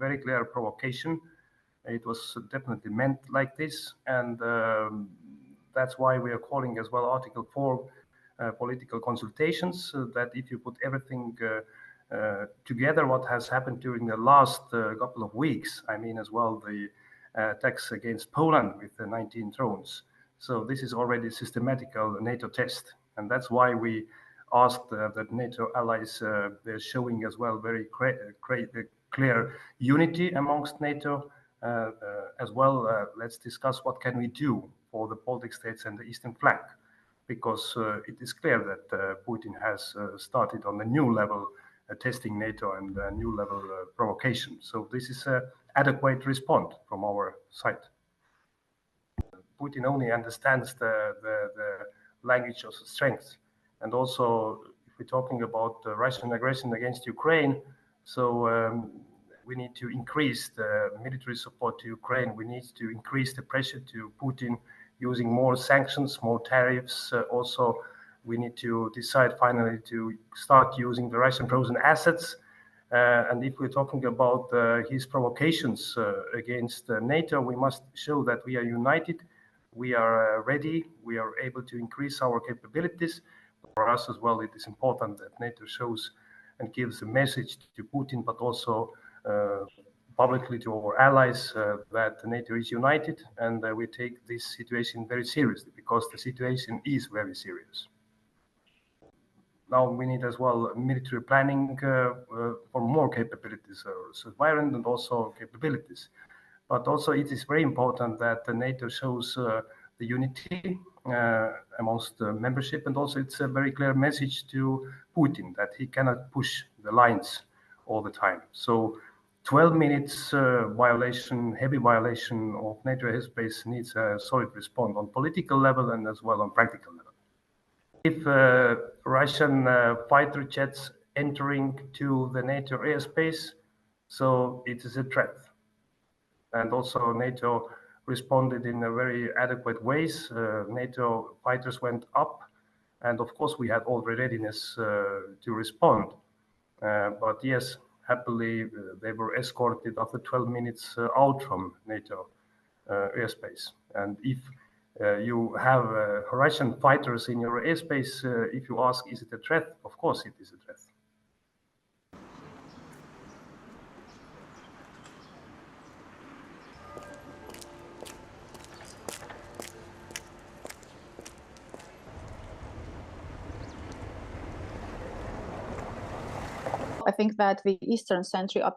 very clear provocation. It was definitely meant like this, and that's why we are calling as well Article 4 political consultations, that if you put everything together, what has happened during the last couple of weeks, I mean as well the attacks against Poland with the 19 drones. So this is already a systematical NATO test, and that's why we asked that NATO allies, they're showing as well very clear unity amongst NATO. As well, let's discuss what can we do for the Baltic states and the eastern flank, because it is clear that Putin has started on a new level testing NATO and a new level provocation. So this is an adequate response from our side. Putin only understands the language of strength. And also, if we're talking about the Russian aggression against Ukraine, so we need to increase the military support to Ukraine. We need to increase the pressure to Putin using more sanctions, more tariffs. Also, we need to decide finally to start using the Russian frozen assets. And if we're talking about his provocations against NATO, we must show that we are united, we are ready, we are able to increase our capabilities. For us as well, it is important that NATO shows and gives a message to Putin, but also publicly to our allies that NATO is united, and we take this situation very seriously, because the situation is very serious. Now we need as well military planning for more capabilities, surveillance and also capabilities. But also it is very important that the NATO shows the unity amongst the membership, and also it's a very clear message to Putin that he cannot push the lines all the time. So 12 minutes violation, heavy violation of NATO airspace needs a solid response on political level and as well on practical level. If Russian fighter jets entering to the NATO airspace, so it is a threat. And also NATO responded in a very adequate ways. NATO fighters went up, and of course we had all the readiness to respond. But yes, happily they were escorted after 12 minutes out from NATO airspace. And if you have Russian fighters in your airspace, if you ask, is it a threat? Of course it is a threat. I think that the Eastern Sentry